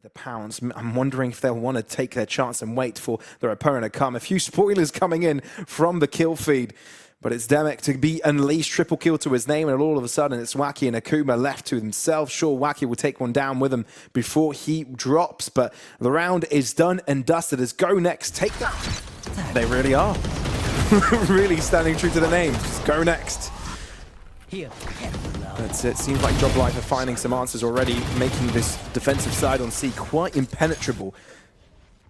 the pounds. I'm wondering if they'll want to take their chance and wait for their opponent to come. A few spoilers coming in from the kill feed, but it's Demek to be unleashed. Triple kill to his name, and all of a sudden it's Wacky and Akuma left to himself. Sure, Wacky will take one down with him before he drops, but the round is done and dusted as GoNext take that. They really are. Really standing true to the name. Just GoNext. That's it. Seems like Joblife are finding some answers already, making this defensive side on C quite impenetrable.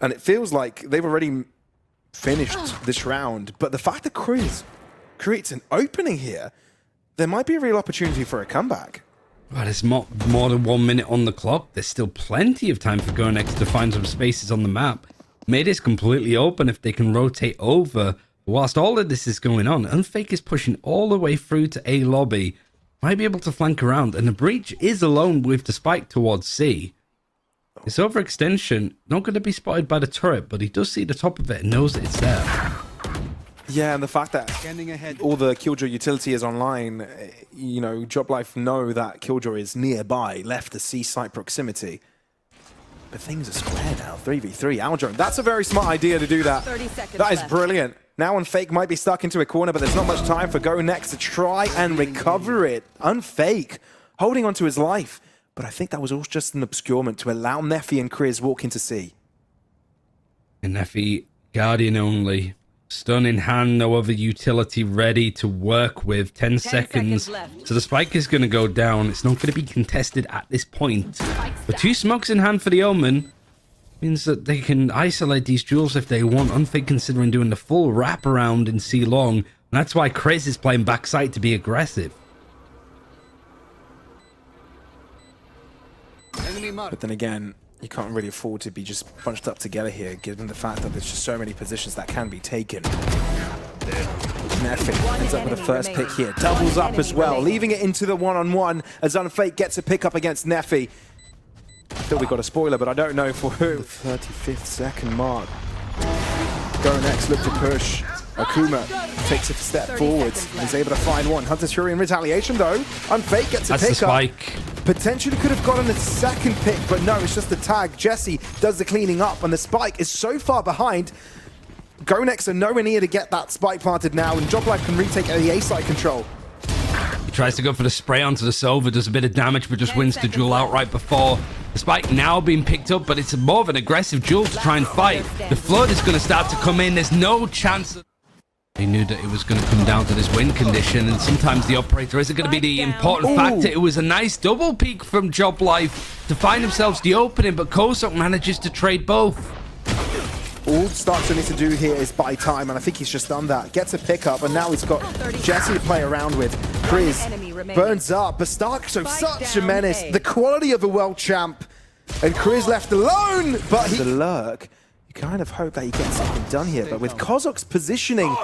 And it feels like they've already finished this round. But the fact that Chris creates an opening here, there might be a real opportunity for a comeback. Well, there's more than 1 minute on the clock. There's still plenty of time for GoNext to find some spaces on the map. Mid is completely open if they can rotate over. Whilst all of this is going on, Unfake is pushing all the way through to A lobby. Might be able to flank around, and the breach is alone with the spike towards C. This overextension, not going to be spotted by the turret, but he does see the top of it and knows that it's there. Yeah, and the fact that all the Killjoy utility is online, you know, Joblife know that Killjoy is nearby, left the C site proximity. But things are square now, 3v3, Aldrone. That's a very smart idea to do that. 30 seconds that is left. brilliant. Now Unfake might be stuck into a corner, but there's not much time for GoNext to try and recover it. Unfake holding onto his life. But I think that was all just an obscurement to allow Neffy and Chris walk into C. And Neffy, Guardian only. Stun in hand, no other utility ready to work with. 10 seconds. left. So the spike is going to go down. It's not going to be contested at this point. But 2 smokes in hand for the Omen means that they can isolate these duels if they want. Unfake considering doing the full wraparound in C long. And that's why Chris is playing backside to be aggressive. But then again, you can't really afford to be just bunched up together here, given the fact that there's just so many positions that can be taken. Neffy ends up with the first pick here. Doubles up as well, leaving it into the one-on-one as Unfake gets a pick up against Neffy. I feel we got a spoiler, but I don't know for who. The 35th second mark. GoNext look to push. Akuma takes a step forwards. He's able to find one. Hunter's Fury in retaliation though. Unfake gets a That's the pick up. spike. Potentially could have gotten a second pick, but no, it's just the tag. Jesse does the cleaning up, and the spike is so far behind. GoNext are nowhere near to get that spike planted now, and Joblife can retake the A side control. He tries to go for the spray onto the Sova, does a bit of damage, but just wins the duel outright before. The spike now being picked up, but it's more of an aggressive duel to try and fight. The flood is going to start to come in. There's no chance. He knew that it was going to come down to this wind condition, and sometimes the operator isn't going to be the important factor. It was a nice double peek from Joblife to find themselves the opening, but Kozak manages to trade both. All Starkster needs to do here is buy time, and I think he's just done that. Gets a pickup, and now he's got Jesse to play around with. Chris burns up, but Starkster, such a menace. The quality of a world champ, and Chris left alone, but he... The lurk. You kind of hope that he gets something done here, but with Kozak's positioning,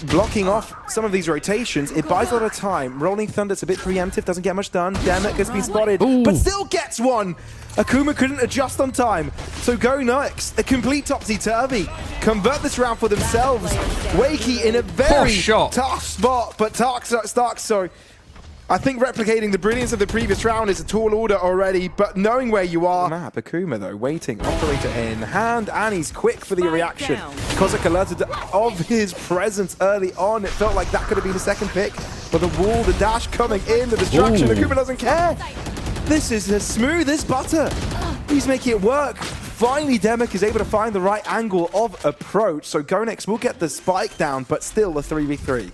blocking off some of these rotations, it buys a lot of time. Rolling Thunder's a bit preemptive, doesn't get much done. Demek has been spotted, but still gets one. Akuma couldn't adjust on time, so GoNext, a complete topsy-turvy. Convert this round for themselves. Wakey in a very tough spot, but Starkster, I think replicating the brilliance of the previous round is a tall order already, but knowing where you are... Map, Akuma though, waiting, operator in hand, and he's quick for the reaction. Kozak alerted of his presence early on. It felt like that could have been a second pick, but the wall, the dash coming in, the distraction, Akuma doesn't care. This is as smooth as butter. He's making it work. Finally, Demek is able to find the right angle of approach, so GoNext will get the spike down, but still a 3v3.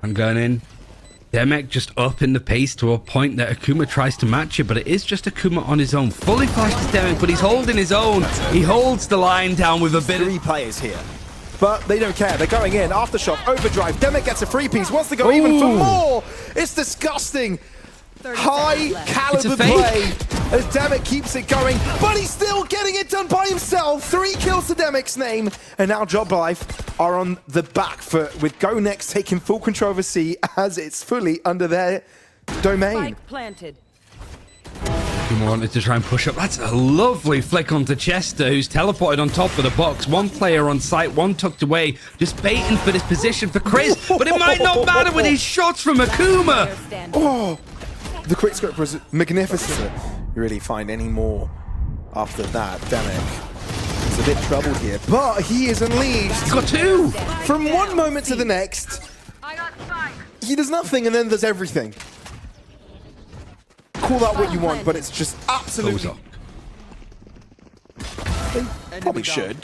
I'm going in. Demek just up in the pace to a point that Akuma tries to match it, but it is just Akuma on his own. Fully flashed is Demek, but he's holding his own. He holds the line down with a bit of... 3 players here, but they don't care. They're going in. Aftershock, overdrive. Demek gets a free piece, wants to go even for more. It's disgusting. High caliber play as Demek keeps it going, but he's still getting it done by himself. 3 kills to Demek's name, and now Joblife are on the back foot with GoNext taking full control over C as it's fully under their domain. Spike planted. He wanted to try and push up. That's a lovely flick onto Chester, who's teleported on top of the box. 1 player on site, 1 tucked away, just baiting for this position for Chris, but it might not matter with his shots from Akuma. Oh, the quick scope was magnificent. really find any more after that. Demek is a bit troubled here, but he is unleashed. He's got two! From one moment to the next, he does nothing and then there's everything. Call that what you want, but it's just absolutely... They probably should,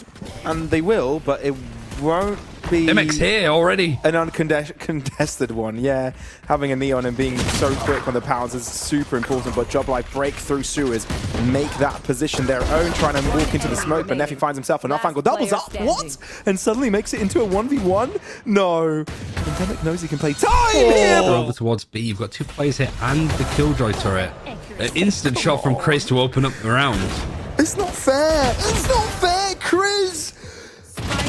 and they will, but it won't be... MX here already. An uncontested one, yeah. Having a Neon and being so quick on the powers is super important, but Joblife break through sewers and make that position their own, trying to walk into the smoke, but Neffy finds himself an off-angle, doubles up, what? And suddenly makes it into a 1v1? No. And Demek knows he can play time here! Over towards B, you've got two players here and the Killjoy turret. An instant shot from Chris to open up the round. It's not fair! It's not fair, Chris!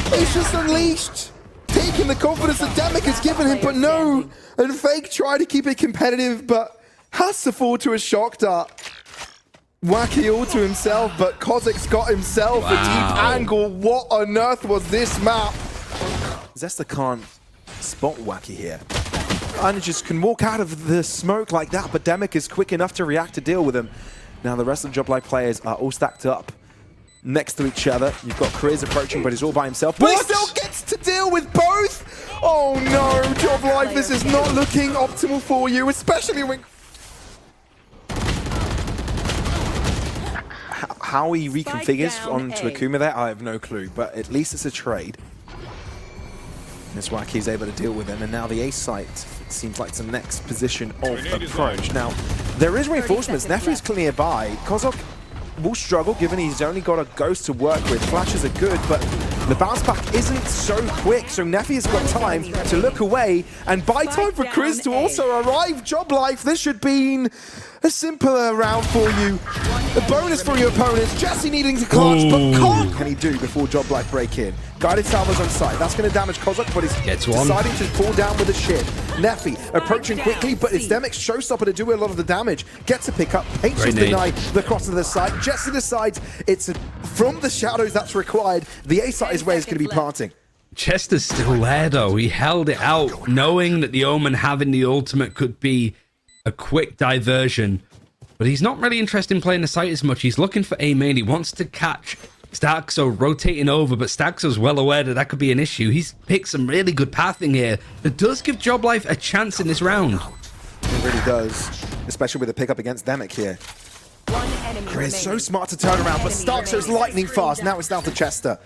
He's just unleashed! Taking the confidence that Demek has given him, but no! And Fake tried to keep it competitive, but has to fall to a shock dart. Wacky all to himself, but Kozik's got himself a deep angle. What on earth was this map? Zesta can't spot Wacky here. And just can walk out of the smoke like that, but Demek is quick enough to react to deal with him. Now the rest of the Joblife players are all stacked up next to each other. You've got Kriz approaching, but he's all by himself. But he still gets to deal with both! Oh no, Joblife, this is not looking optimal for you, especially when... How he reconfigures onto Akuma there, I have no clue, but at least it's a trade. Miswaki's able to deal with him, and now the A site seems like the next position of approach. Now, there is reinforcements. Neffy's nearby. Kozok will struggle, given he's only got a ghost to work with. Flashes are good, but the bounce back isn't so quick, so Neffy has got time to look away and buy time for Chris to also arrive. Joblife, this should be a simpler round for you. A bonus for your opponents. Jesse needing to clutch, but what can he do before Joblife break in? Guided salvos on site. That's going to damage Kozok, but he's deciding to fall down with a shit. Neffy approaching quickly, but it's Demek's showstopper to do a lot of the damage. Gets a pick up. Patience denied the cross of the site. Jesse decides it's from the shadows that's required. The A site is where it's going to be planting. Chester's still there though. He held it out, knowing that the Omen having the ultimate could be a quick diversion. But he's not really interested in playing the site as much. He's looking for A main. He wants to catch Staxo rotating over, but Staxo's well aware that that could be an issue. He's picked some really good pathing here. It does give Joblife a chance in this round. It really does, especially with a pickup against Demek here. Chris so smart to turn around, but Staxo's lightning fast. Now it's down to Chester.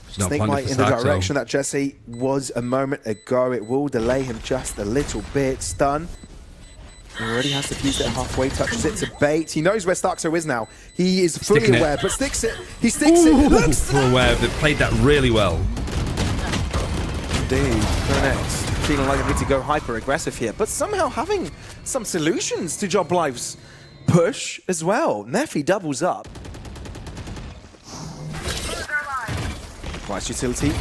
Snake Bite in the direction that Jesse was a moment ago. It will delay him just a little bit. Stun. He already has to fuse it halfway, touches it to bait. He knows where Staxo is now. He is fully aware, but sticks it. He sticks it. Looks aware. They played that really well. Indeed. GoNext feeling like they need to go hyper aggressive here, but somehow having some solutions to Joblife's push as well. Neffy doubles up. Price utility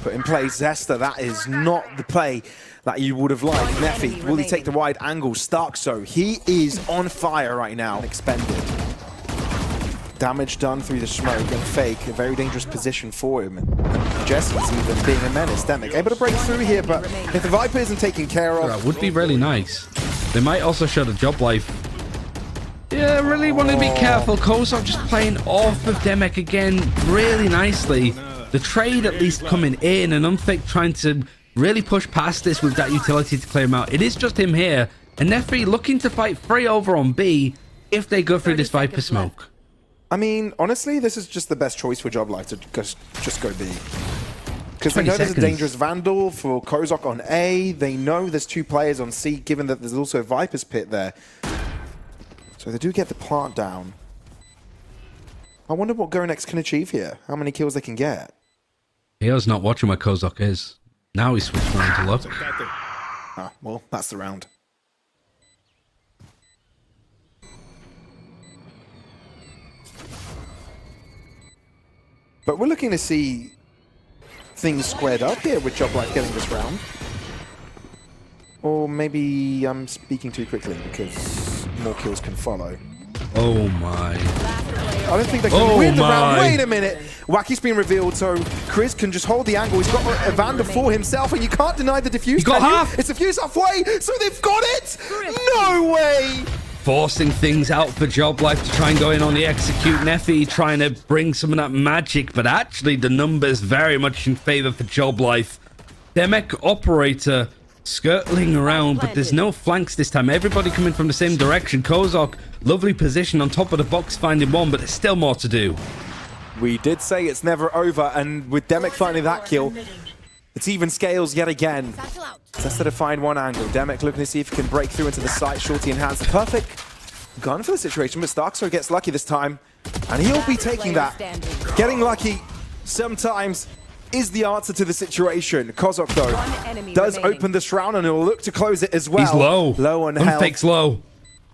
put in place. Zesta, that is not the play that you would have liked. Neffy, will he take the wide angle? Staxo, he is on fire right now. Expended. Damage done through the smoke, and Fake, a very dangerous position for him. Jesse's even being a menace. Demek able to break through here, but if the Viper isn't taken care of... That would be really nice. They might also show the Joblife. Yeah, really want to be careful. Kozok just playing off of Demek again really nicely. The trade at least coming in, and Unfake trying to really push past this with that utility to clear him out. It is just him here, and Neffy looking to fight free over on B if they go through this Viper smoke. I mean, honestly, this is just the best choice for Joblife to just go B. Because they know there's a dangerous Vandal for Kozok on A. They know there's two players on C, given that there's also a Viper's Pit there. So they do get the plant down. I wonder what GoNext can achieve here. How many kills they can get. Heo's not watching where Kozok is. Now he's switched around to look. Ah, well, that's the round. But we're looking to see things squared up here with Joblife getting this round. Or maybe I'm speaking too quickly because more kills can follow. Oh my. I don't think they can win the round. Wait a minute. Wacky's been revealed, so Chris can just hold the angle. He's got a Vandal for himself, and you can't deny the defuse. He's got half. It's defused halfway, so they've got it! No way! forcing things out for Joblife to try and go in on the execute. Neffy trying to bring some of that magic, but actually the numbers very much in favor for Joblife. Demek operator skirtling around, but there's no flanks this time. Everybody coming from the same direction. Kozok, lovely position on top of the box, finding one, but there's still more to do. We did say it's never over, and with Demek finding that kill, it's even scales yet again. Tested to find one angle. Demek looking to see if he can break through into the site. Shorty in hands. The perfect gun for the situation, but Starkso gets lucky this time, and he'll be taking that. Getting lucky sometimes is the answer to the situation. Kozok, though, does open this round, and he'll look to close it as well. He's low. Low on health. Unfake's low.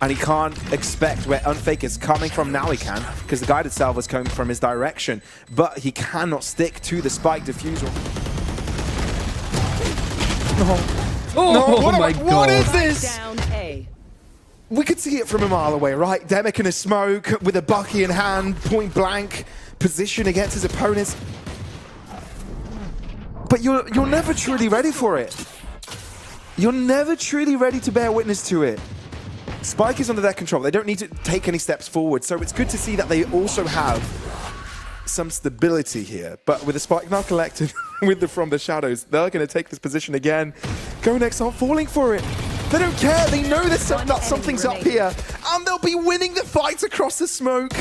And he can't expect where Unfake is coming from. Now he can, because the guided salvo is coming from his direction. But he cannot stick to the spike diffuser. No. Oh my God. What is this? We could see it from a mile away, right? Demek in a smoke with a Bucky in hand, point blank position against his opponents. But you're never truly ready for it. You're never truly ready to bear witness to it. Spike is under their control. They don't need to take any steps forward. So it's good to see that they also have some stability here. But with the Spike now collected with the From the Shadows, they're going to take this position again. GoNext aren't falling for it. They don't care. They know that something's up here. And they'll be winning the fight across the smoke.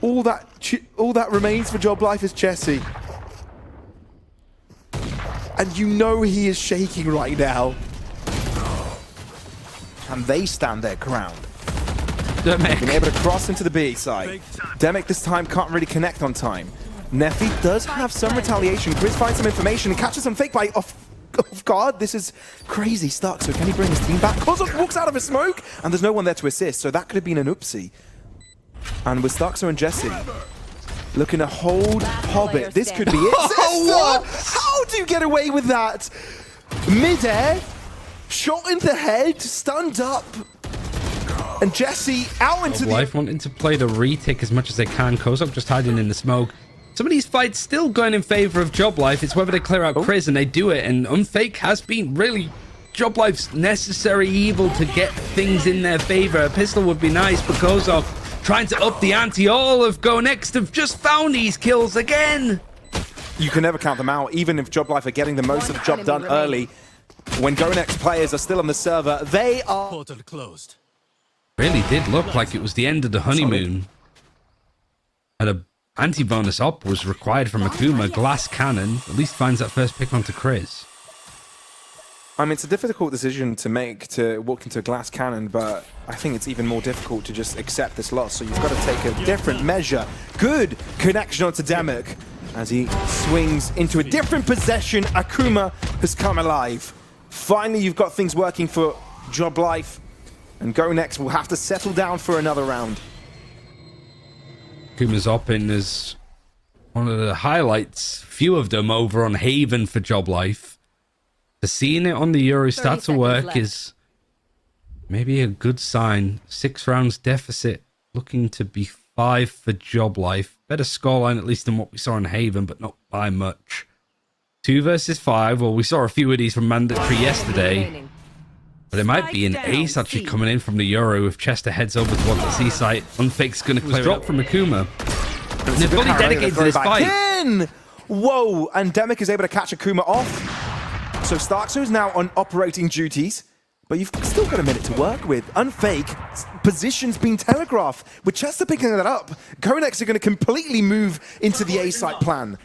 All that remains for Joblife is Jesse. And you know he is shaking right now. And they stand their ground. Demek being able to cross into the B side. Demek this time can't really connect on time. Neffy does have some retaliation. Grizz finds some information and catches some fake by off guard. This is crazy stuck. So can he bring his team back? Kozok walks out of a smoke, and there's no one there to assist. So that could have been an oopsie. And with Starkso and Jesse looking to hold Hobbit, this could be it. What? How do you get away with that? Mid-air, shot in the head, stunned up. And Jesse out into Life wanting to play the retake as much as they can. Kozok just hiding in the smoke. Some of these fights still going in favor of Joblife. It's whether they clear out Chris, and they do it. And Unfake has been really Joblife's necessary evil to get things in their favor. A pistol would be nice, but Kozok trying to up the ante. All of GoNext have just found these kills again. You can never count them out, even if Joblife are getting the most of the job done early. When GoNext players are still on the server, they are... Portal closed. Really did look like it was the end of the honeymoon. And a anti-bonus op was required from Akuma. Glass cannon at least finds that first pick onto Chris. I mean, it's a difficult decision to make to walk into a glass cannon, but I think it's even more difficult to just accept this loss. So you've got to take a different measure. Good connection onto Demek as he swings into a different possession. Akuma has come alive. Finally, you've got things working for Joblife, and GoNext will have to settle down for another round. Akuma's op in is one of the highlights, few of them over on Haven for Joblife. Seeing it on the Euro stats to work left is maybe a good sign. 6 rounds deficit, looking to be 5 for Joblife. Better scoreline at least than what we saw in Haven, but not by much. 2 versus 5. Well, we saw a few of these from Mandatory yesterday. But it might be an ace actually coming in from the Euro if Chester heads over towards the C site. Unfake's going to clear it up from Akuma. And they're fully dedicated to this fight. Whoa! And Demek is able to catch Akuma off. So Starkso's now on operating duties, but you've still got a minute to work with. Unfake, position's been telegraphed. With Chester picking that up, GoNext are going to completely move into the A site plan.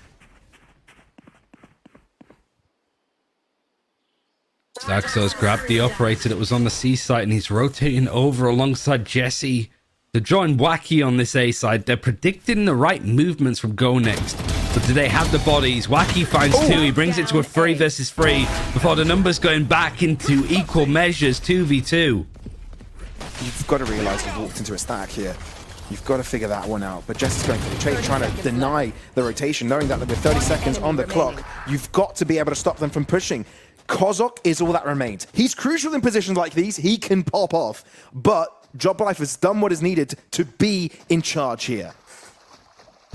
Starkso's grabbed the operator that was on the C site, and he's rotating over alongside Jesse to join Wacky on this A side. They're predicting the right movements from GoNext. But do they have the bodies? Wacky finds 2. He brings it to a 3 versus 3 before the numbers going back into equal measures, 2v2. You've got to realize you've walked into a stack here. You've got to figure that one out. But Jess is going for the trade, trying to deny the rotation, knowing that with 30 seconds on the clock, you've got to be able to stop them from pushing. Kozok is all that remains. He's crucial in positions like these. He can pop off. But Joblife has done what is needed to be in charge here.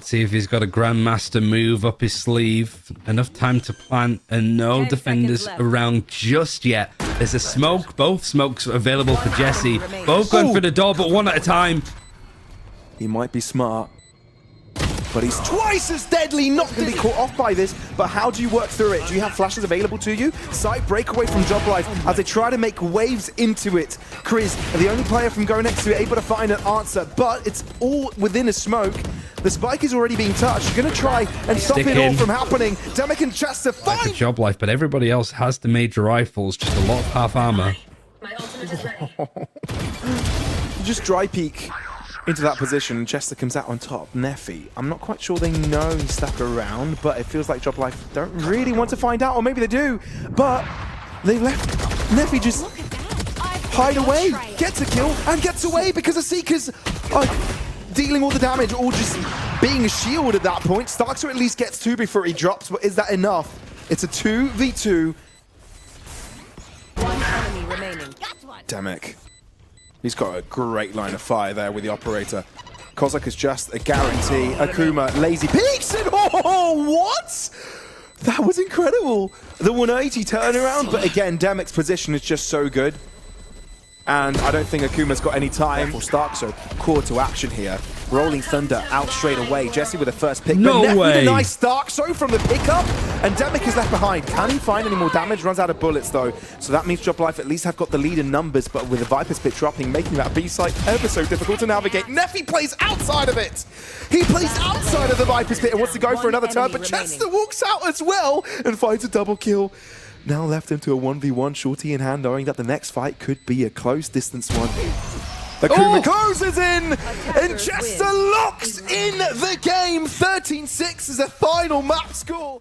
Let's see if he's got a Grandmaster move up his sleeve. Enough time to plant, and no defenders around just yet. There's a smoke. Both smokes available for Jesse. Both going for the door, but one at a time. He might be smart, but he's twice as deadly. Not going to be caught off by this, but how do you work through it? Do you have flashes available to you? Side breakaway from Joblife as they try to make waves into it. Chris, the only player from GoNext to be able to find an answer, but it's all within a smoke. The spike is already being touched. You're going to try and stop it all from happening. Demek and Chester find Joblife, but everybody else has the major rifles, just a lot of half armor. Just dry peek into that position. Chester comes out on top. Neffy, I'm not quite sure they know he's stuck around, but it feels like Joblife don't really want to find out, or maybe they do, but they left Neffy just hide away, gets a kill, and gets away because the Seekers are dealing all the damage, or just being a shield at that point. Starkster at least gets 2 before he drops, but is that enough? It's a 2v2. One enemy remaining. Demek. He's got a great line of fire there with the operator. Kozak is just a guarantee. Akuma, lazy peeks, and what? That was incredible. The 180 turnaround, but again, Demek's position is just so good. And I don't think Akuma's got any time for Stark, so call to action here. Rolling Thunder out straight away. Jesse with the first pick. No but way. With a nice Stark so from the pickup. And Demek is left behind. Can he find any more damage? Runs out of bullets though. So that means Joblife at least have got the lead in numbers, but with the Viper's Pit dropping, making that B site ever so difficult to navigate. Neffy plays outside of it. He plays outside of the Viper's Pit and wants to go for another turn, but Chester walks out as well and finds a double kill. Now left into a 1v1, shorty in hand, knowing that the next fight could be a close distance one. Akuma closes in, and Chester locks in the game. 13-6 is a final map score.